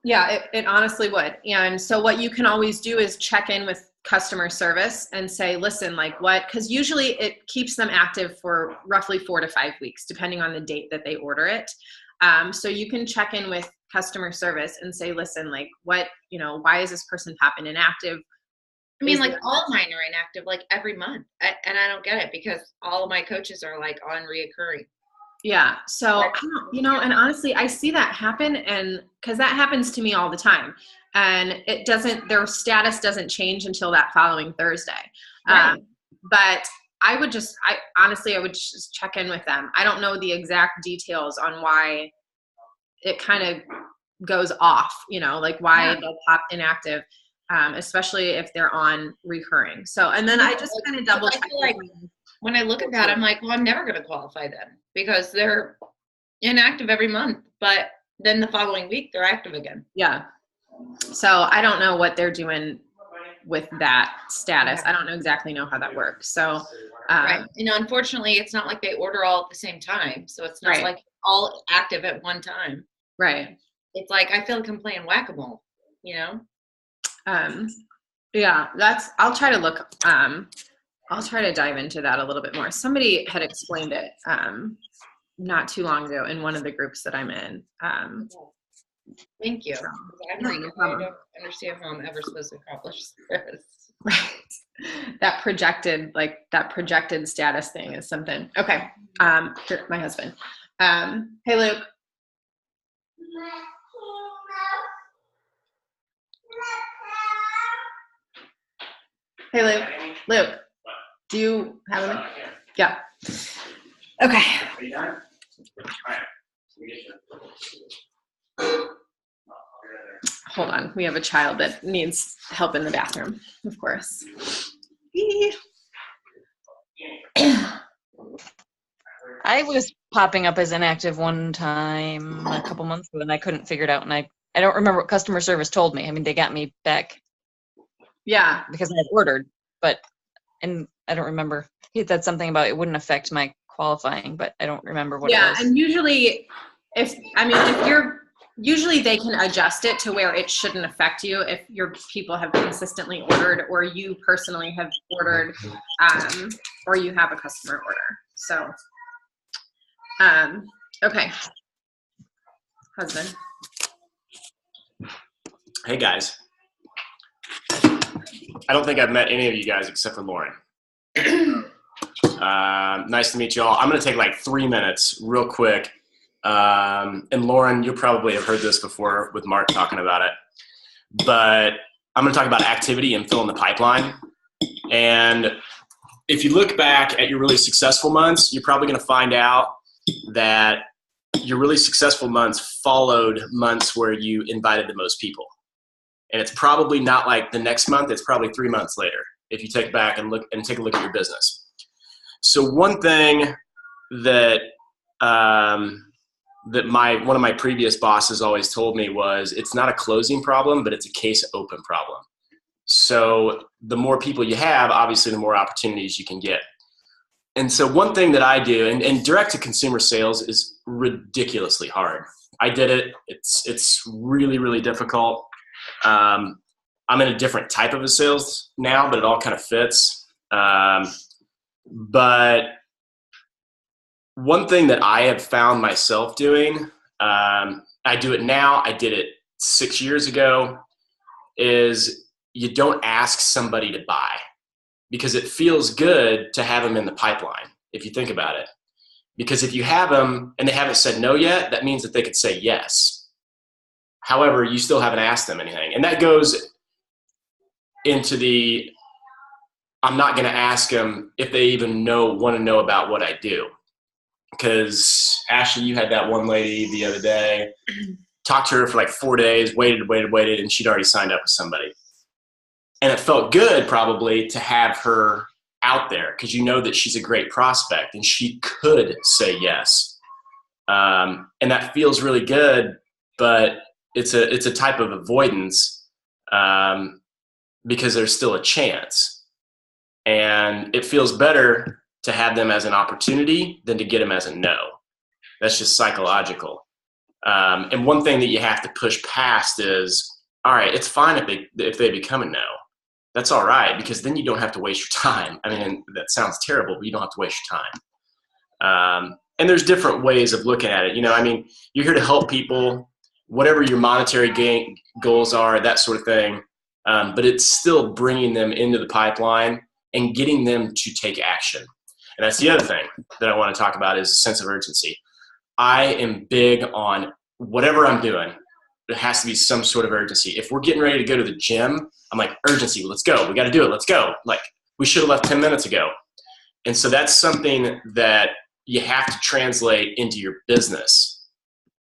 Yeah, it honestly would. And so what you can always do is check in with customer service and say, listen, like what, because usually it keeps them active for roughly 4 to 5 weeks, depending on the date that they order it. So you can check in with customer service and say, listen, like what, why is this person popping inactive? I mean, like all mine are inactive like every month. And I don't get it because all of my coaches are like on reoccurring. Yeah. So, and honestly, I see that happen, and because that happens to me all the time, and their status doesn't change until that following Thursday. Right. But I would just check in with them. I don't know the exact details on why it kind of goes off, like why they'll pop inactive, especially if they're on recurring. So, and then I just kind of double check. When I look at that, I'm like, well, I'm never going to qualify then because they're inactive every month, but then the following week they're active again. Yeah. So I don't know what they're doing with that status. I don't exactly know how that works. So, right. Unfortunately, it's not like they order all at the same time. So it's not like all active at one time. Right. It's like, I feel like I'm playing whack-a-mole, Yeah, I'll try to look, I'll try to dive into that a little bit more. Somebody had explained it not too long ago in one of the groups that I'm in. Thank you. No I don't understand how I'm ever supposed to accomplish this. Right. That projected status thing is something. Okay. Here, my husband. Hey, Luke. Hey, Luke. Luke, do you have a minute? Yeah. Okay. Are you done? All right. Hold on. We have a child that needs help in the bathroom, of course. I was popping up as inactive one time a couple months ago, and I couldn't figure it out. And I don't remember what customer service told me. I mean, they got me back. Yeah. Because I had ordered, and I don't remember. He said something about it wouldn't affect my qualifying, but I don't remember what it was. Yeah, and usually, usually they can adjust it to where it shouldn't affect you if your people have consistently ordered, or you personally have ordered, or you have a customer order. So, okay. Husband. Hey guys. I don't think I've met any of you guys except for Lauren. Nice to meet you all. I'm going to take like 3 minutes real quick. And Lauren, you'll probably have heard this before with Mark talking about it. But I'm going to talk about activity and filling the pipeline. And if you look back at your really successful months, you're probably going to find out that your really successful months followed months where you invited the most people. And it's probably not like the next month, it's probably 3 months later if you take back and take a look at your business. So one thing that one of my previous bosses always told me was, it's not a closing problem, but it's a case open problem. So the more people you have, obviously the more opportunities you can get. And so one thing that I do, and direct to consumer sales is ridiculously hard. I did it. It's really, really difficult. I'm in a different type of a sales now, but it all kind of fits. But one thing that I have found myself doing, I do it now, I did it 6 years ago, is you don't ask somebody to buy, because it feels good to have them in the pipeline, if you think about it. Because if you have them and they haven't said no yet, that means that they could say yes. However, you still haven't asked them anything. And that goes into I'm not going to ask them if they even want to know about what I do. Because Ashley, you had that one lady the other day, talked to her for like 4 days, waited, and she'd already signed up with somebody. And it felt good probably to have her out there, because you know that she's a great prospect and she could say yes. And that feels really good, but it's a type of avoidance because there's still a chance. And it feels better to have them as an opportunity than to get them as a no. That's just psychological. And one thing that you have to push past is, all right, it's fine if they become a no. That's all right, because then you don't have to waste your time. I mean, that sounds terrible, but you don't have to waste your time. And there's different ways of looking at it. You know, I mean, you're here to help people, whatever your monetary gain goals are, that sort of thing. But it's still bringing them into the pipeline and getting them to take action. And that's the other thing that I want to talk about, is a sense of urgency. I am big on whatever I'm doing. There has to be some sort of urgency. If we're getting ready to go to the gym, I'm like, urgency, let's go. We got to do it. Let's go. Like, we should have left 10 minutes ago. And so that's something that you have to translate into your business,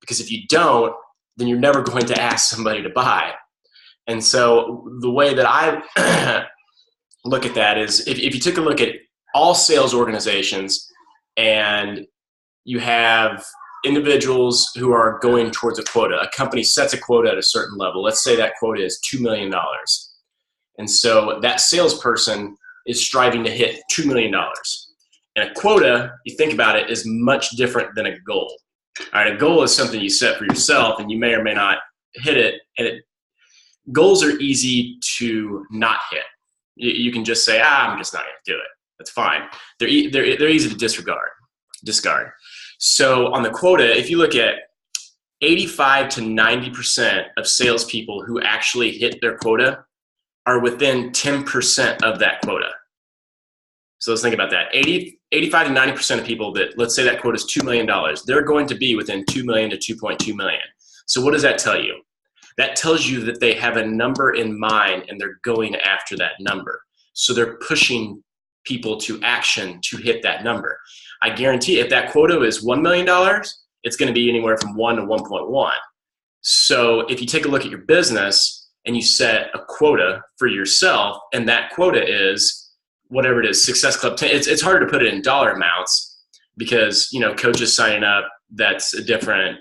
because if you don't, then you're never going to ask somebody to buy. And so the way that I look at that is, if you took a look at all sales organizations and you have individuals who are going towards a quota, a company sets a quota at a certain level. Let's say that quota is $2 million. And so that salesperson is striving to hit $2 million. And a quota, you think about it, is much different than a goal. All right, a goal is something you set for yourself and you may or may not hit it. And goals are easy to not hit. You can just say, I'm just not going to do it. That's fine. They're easy to discard. So on the quota, if you look at 85 to 90% of salespeople who actually hit their quota are within 10% of that quota. So let's think about that. 85 to 90% of people that, let's say that quota is $2 million, they're going to be within $2 million to $2.2 million. So what does that tell you? That tells you that they have a number in mind and they're going after that number. So they're pushing people to action to hit that number. I guarantee if that quota is $1 million, it's going to be anywhere from 1 to 1.1. So if you take a look at your business and you set a quota for yourself, and that quota is whatever it is, Success Club 10, it's harder to put it in dollar amounts because, coaches signing up, that's a different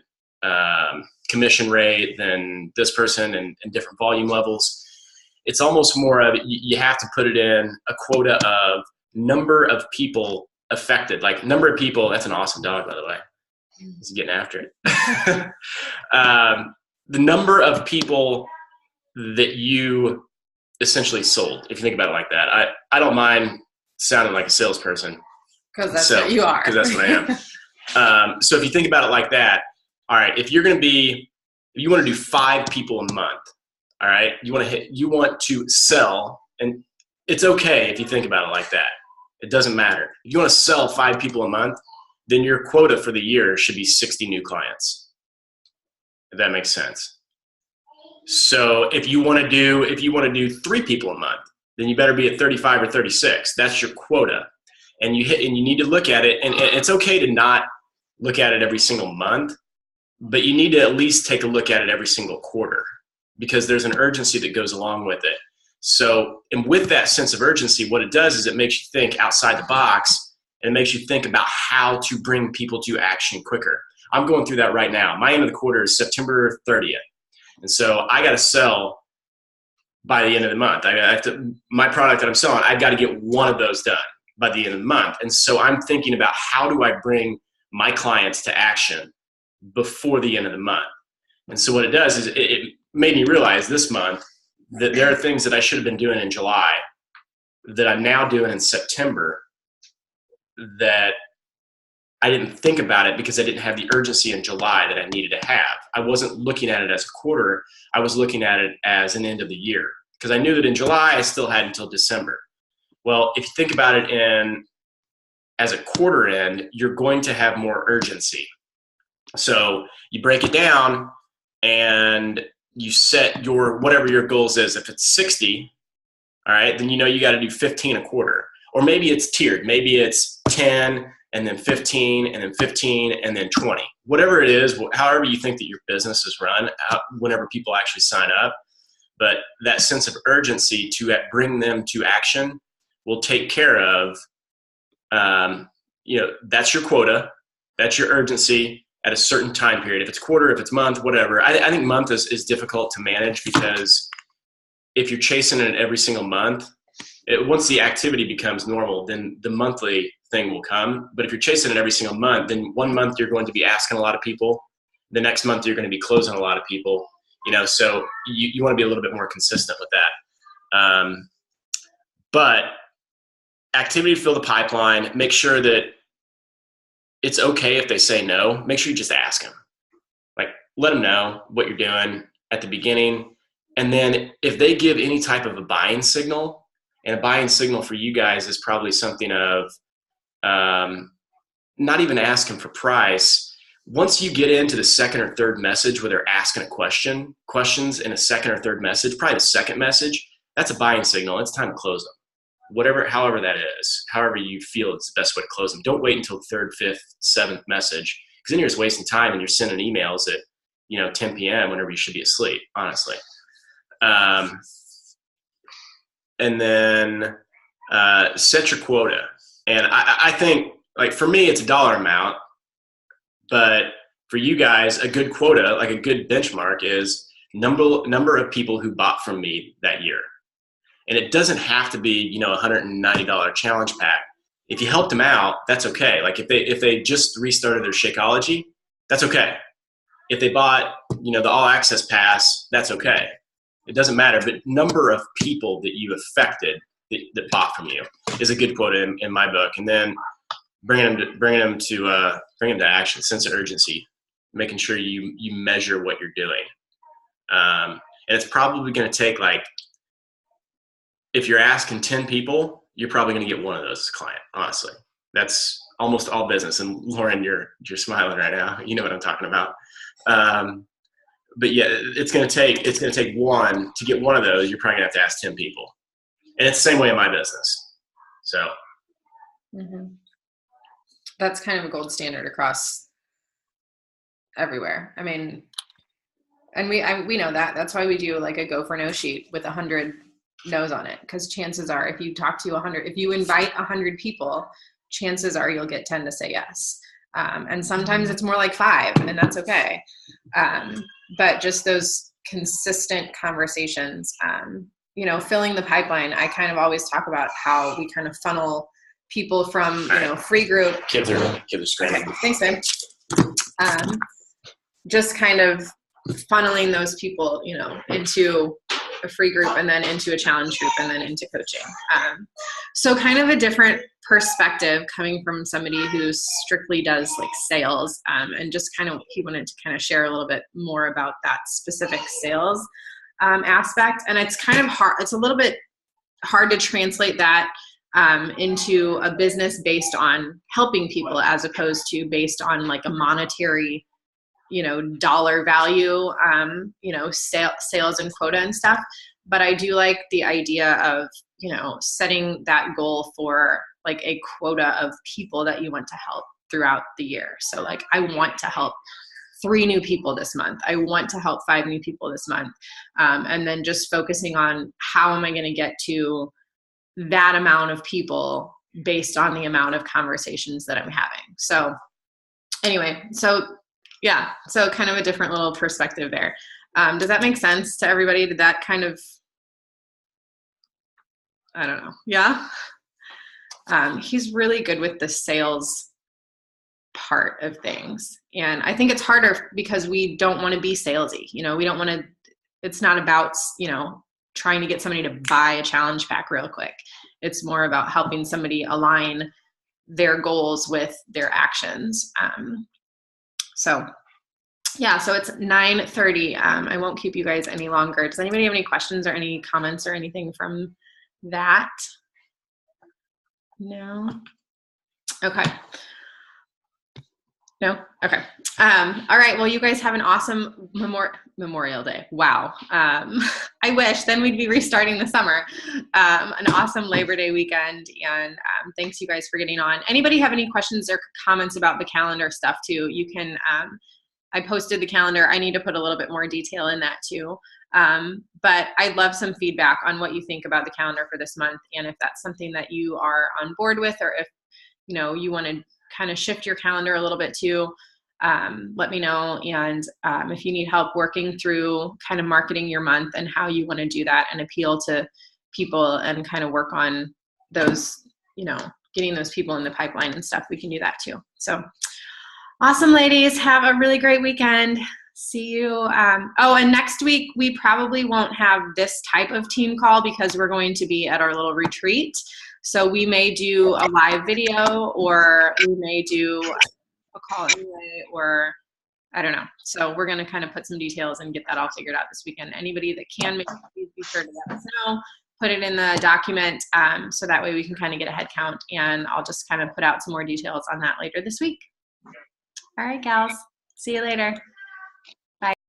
commission rate than this person and different volume levels. It's almost more of, you have to put it in a quota of number of people affected, like number of people. That's an awesome dog, by the way. He's getting after it. The number of people that you essentially sold, if you think about it like that. I don't mind sounding like a salesperson. Because that's what you are. Because that's what I am. So if you think about it like that, all right, if you want to do 5 people a month, all right, you want to sell, and it's okay if you think about it like that. It doesn't matter. If you want to sell 5 people a month, then your quota for the year should be 60 new clients. If that makes sense. So if you want to do 3 people a month, then you better be at 35 or 36. That's your quota. And you need to look at it, and it's okay to not look at it every single month, but you need to at least take a look at it every single quarter because there's an urgency that goes along with it. So, and with that sense of urgency, what it does is it makes you think outside the box, and it makes you think about how to bring people to action quicker. I'm going through that right now. My end of the quarter is September 30th. And so I got to sell by the end of the month. My product that I'm selling, I've got to get one of those done by the end of the month. And so I'm thinking about how do I bring my clients to action before the end of the month. And so what it does is it made me realize this month that there are things that I should have been doing in July that I'm now doing in September that I didn't think about it because I didn't have the urgency in July that I needed to have. I wasn't looking at it as a quarter. I was looking at it as an end of the year because I knew that in July I still had until December. Well, if you think about it as a quarter end, you're going to have more urgency. So you break it down and you set whatever your goals is. If it's 60, all right, then you got to do 15 a quarter. Or maybe it's tiered. Maybe it's 10 and then 15 and then 15 and then 20. Whatever it is, however you think that your business is run, whenever people actually sign up. But that sense of urgency to bring them to action will take care of, that's your quota, that's your urgency at a certain time period. If it's quarter, if it's month, whatever. I think month is difficult to manage because if you're chasing it every single month, once the activity becomes normal, then the monthly thing will come. But if you're chasing it every single month, then one month you're going to be asking a lot of people. The next month you're going to be closing a lot of people. So you want to be a little bit more consistent with that. But activity to fill the pipeline, make sure that it's okay if they say no. Make sure you just ask them. Like, let them know what you're doing at the beginning. And then if they give any type of a buying signal, and a buying signal for you guys is probably something of not even asking for price. Once you get into the second or third message where they're asking questions in a second or third message, probably the second message, that's a buying signal. It's time to close them. However that is, however you feel it's the best way to close them. Don't wait until the third, fifth, seventh message, because then you're just wasting time and you're sending emails at 10 p.m. whenever you should be asleep, honestly. And then set your quota. And I think, like, for me, it's a dollar amount, but for you guys, a good quota, like a good benchmark, is number of people who bought from me that year. And it doesn't have to be, $190 challenge pack. If you helped them out, that's okay. Like if they just restarted their Shakeology, that's okay. If they bought, the all access pass, that's okay. It doesn't matter, but number of people that you affected that bought from you is a good quote in my book. And then bringing them to action, sense of urgency, making sure you measure what you're doing. And it's probably going to take, like, if you're asking 10 people, you're probably going to get one of those as a client. Honestly, that's almost all business. And Lauren, you're smiling right now. You know what I'm talking about. But yeah, it's going to take one to get one of those. You're probably going to have to ask 10 people. And it's the same way in my business. So. Mm-hmm. That's kind of a gold standard across everywhere. I mean, and we know that. That's why we do like a go for no sheet with 100 no's on it. Because chances are, if you talk to 100, if you invite 100 people, chances are you'll get 10 to say yes. And sometimes it's more like 5, and that's okay. But just those consistent conversations, filling the pipeline. I kind of always talk about how we kind of funnel people from, free group. Kids are screaming. Okay, thanks, babe. Just kind of funneling those people, into a free group and then into a challenge group and then into coaching. So kind of a different perspective coming from somebody who strictly does like sales, and just he wanted to kind of share a little bit more about that specific sales aspect. And it's kind of hard. It's a little bit hard to translate that into a business based on helping people as opposed to based on like a monetary, dollar value, sales and quota and stuff. But I do like the idea of, setting that goal for like a quota of people that you want to help throughout the year. So like, I want to help 3 new people this month. I want to help 5 new people this month. And then just focusing on how am I going to get to that amount of people based on the amount of conversations that I'm having. So anyway, so kind of a different little perspective there. Does that make sense to everybody? Did that kind of, I don't know. Yeah. He's really good with the sales part of things. And I think it's harder because we don't want to be salesy. We don't want to, it's not about, trying to get somebody to buy a challenge pack real quick. It's more about helping somebody align their goals with their actions. So it's 9:30. I won't keep you guys any longer. Does anybody have any questions or any comments or anything from that? No? Okay. No? Okay. All right. Well, you guys have an awesome Memorial Day. Wow. I wish then we'd be restarting the summer. An awesome Labor Day weekend. And thanks you guys for getting on. Anybody have any questions or comments about the calendar stuff too? You can, I posted the calendar. I need to put a little bit more detail in that too. But I'd love some feedback on what you think about the calendar for this month. And if that's something that you are on board with, or if, you want to kind of shift your calendar a little bit too, let me know. And if you need help working through kind of marketing your month and how you want to do that and appeal to people and kind of work on those, getting those people in the pipeline and stuff, we can do that too. So awesome, ladies. Have a really great weekend. See you. And next week we probably won't have this type of team call because we're going to be at our little retreat. So we may do a live video, or we may do a call anyway, or I don't know. So we're going to kind of put some details and get that all figured out this weekend. Anybody that can make it, please be sure to let us know. Put it in the document, so that way we can kind of get a head count, and I'll just kind of put out some more details on that later this week. All right, gals. See you later.